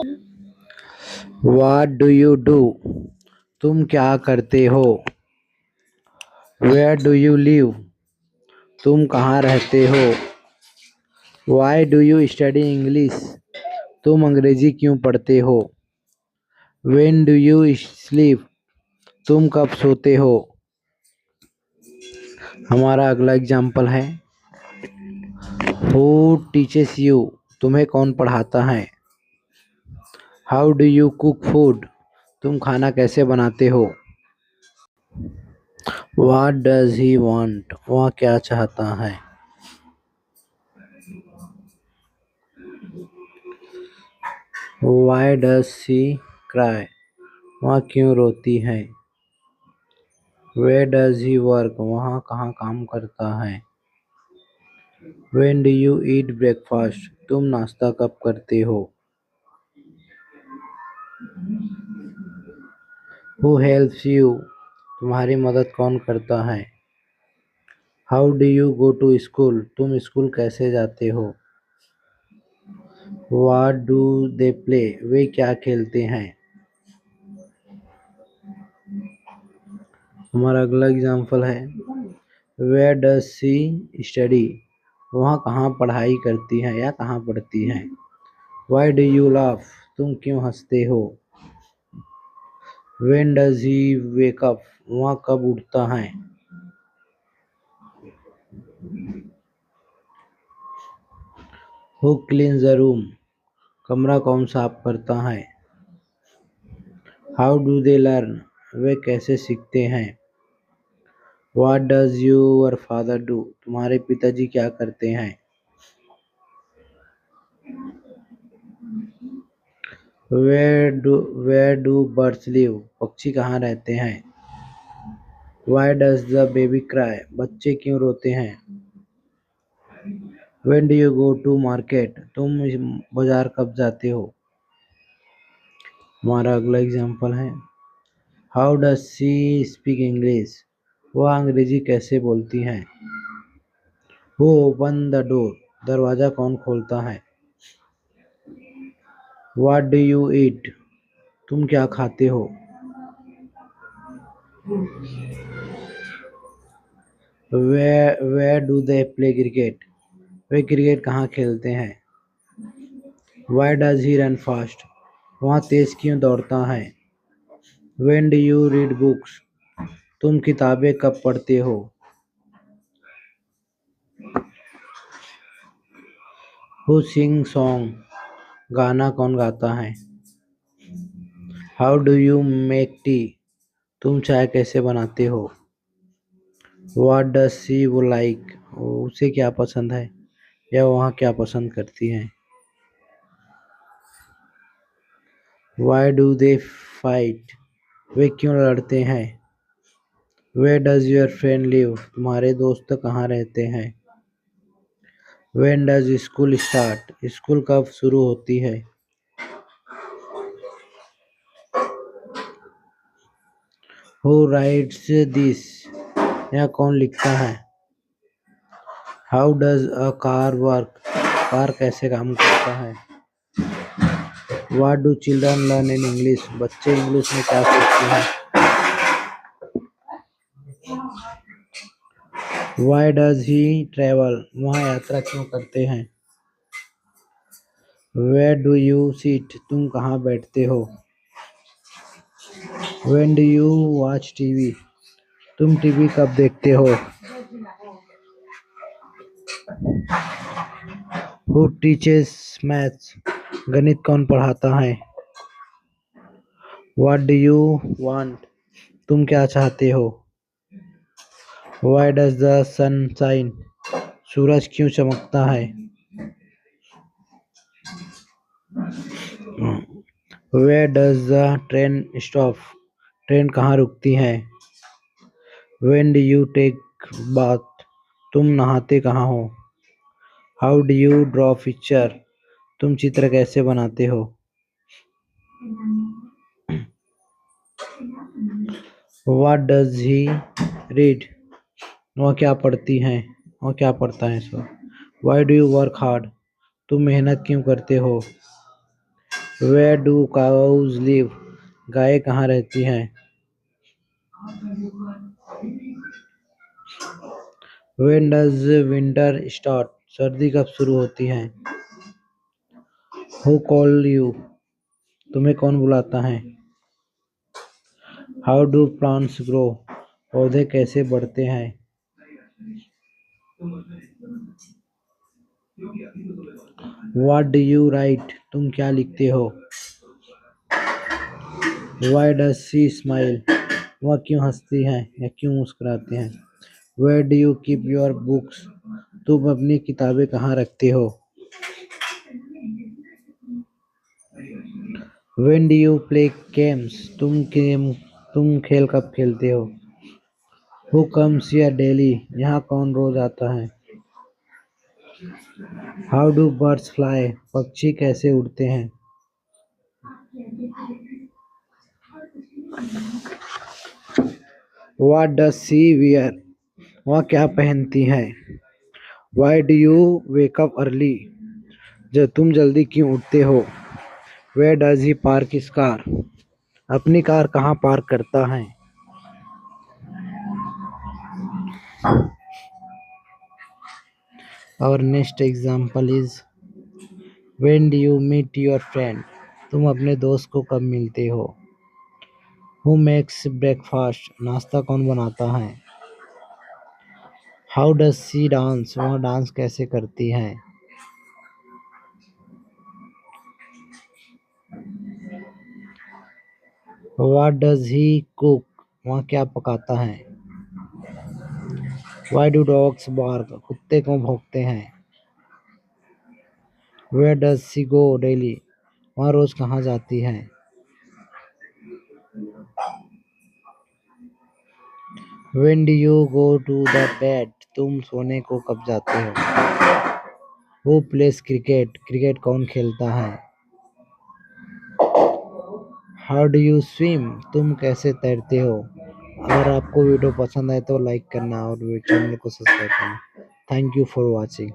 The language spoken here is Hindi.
What do you do? तुम क्या करते हो? Where do you live? तुम कहाँ रहते हो? Why do you study English? तुम अंग्रेजी क्यों पढ़ते हो? When do you sleep? तुम कब सोते हो? हमारा अगला एग्जाम्पल है Who teaches you? तुम्हें कौन पढ़ाता है? How do you cook food? तुम खाना कैसे बनाते हो? What does he want? वह क्या चाहता है? Why does she cry? वह क्यों रोती है? Where does he work? वह कहाँ काम करता है? When do you eat breakfast? तुम नाश्ता कब करते हो? Who helps you? तुम्हारी मदद कौन करता है? How do you go to school? तुम स्कूल कैसे जाते हो? What do they play? वे क्या खेलते हैं? हमारा अगला एग्जाम्पल है Where does she study? वह कहाँ पढ़ाई करती है या कहाँ पढ़ती है? Why do you laugh? तुम क्यों हंसते हो? When does he wake up? वह कब उठता है? Who cleans the room? कमरा कौन साफ करता है? How do they learn? वे कैसे सीखते हैं? What does your father do? तुम्हारे पिताजी क्या करते हैं? Where do birds live? पक्षी कहाँ रहते हैं? Why does the baby cry? बच्चे क्यों रोते हैं? When do you go to market? तुम बाजार कब जाते हो? हमारा अगला एग्जाम्पल है How does she speak English? वह अंग्रेजी कैसे बोलती है? Who open the door? दरवाजा कौन खोलता है? What do you eat? तुम क्या खाते हो? Where do they play cricket? Way cricket कहाँ खेलते हैं? Why does he run fast? वह तेज क्यों दौड़ता है? When do you read books? तुम किताबें कब पढ़ते हो? Who sings song? गाना कौन गाता है? How do you make tea? तुम चाय कैसे बनाते हो? What does she like? उसे क्या पसंद है या वह क्या पसंद करती है? Why do they fight? वे क्यों लड़ते हैं? Where does your friend live? तुम्हारे दोस्त कहाँ रहते हैं? When does school start? School कब शुरू होती है? Who writes this? यह कौन लिखता है? How does a car work? Car कैसे काम करता है? What do children learn in English? बच्चे इंग्लिश में क्या सीखते हैं? Why does he travel? वह यात्रा क्यों करते हैं? Where do you sit? तुम कहाँ बैठते हो? When do you watch TV? तुम टीवी कब देखते हो? Who teaches maths? गणित कौन पढ़ाता है? What do you want? तुम क्या चाहते हो? Why does the sun shine? सूरज क्यों चमकता है? Where does the train stop? Train कहाँ रुकती है? When do you take bath? तुम नहाते कहाँ हो? How do you draw picture? तुम चित्र कैसे बनाते हो? What does he read? वह क्या पढ़ती है? वह क्या पढ़ता है? Why do you work hard? तुम मेहनत क्यों करते हो? Where do cows live? गाय कहाँ रहती हैं? When does winter start? सर्दी कब शुरू होती है? Who call you? तुम्हें कौन बुलाता है? How do plants grow? पौधे कैसे बढ़ते हैं? What do you write? तुम क्या लिखते हो? Why does she smile? वह क्यों हंसती है या क्यों मुस्कुराते हैं? Where do you keep your books? तुम अपनी किताबें कहाँ रखते हो? When do you play games? तुम खेल कब खेलते हो? Who comes here daily? यहाँ कौन रोज आता है? How do birds fly? पक्षी कैसे उड़ते हैं? What does she wear? वह क्या पहनती है? Why do you wake up early? जब तुम जल्दी क्यों उठते हो? Where does he park his car? अपनी कार कहाँ पार्क करता है? और next example is when do you meet your friend? तुम अपने दोस्त को कब मिलते हो? Who makes breakfast? नाश्ता कौन बनाता है? How does she dance? वह डांस कैसे करती है? What does he cook? वह क्या पकाता है? Why do dogs bark? कुत्ते क्यों भौंकते हैं? Where does she go daily? वह रोज कहाँ जाती है? When do you go to the bed? तुम सोने को कब जाते हो? Who plays cricket? क्रिकेट कौन खेलता है? How do you swim? तुम कैसे तैरते हो? अगर आपको वीडियो पसंद आए तो लाइक करना और चैनल को सब्सक्राइब करना। Thank you for watching.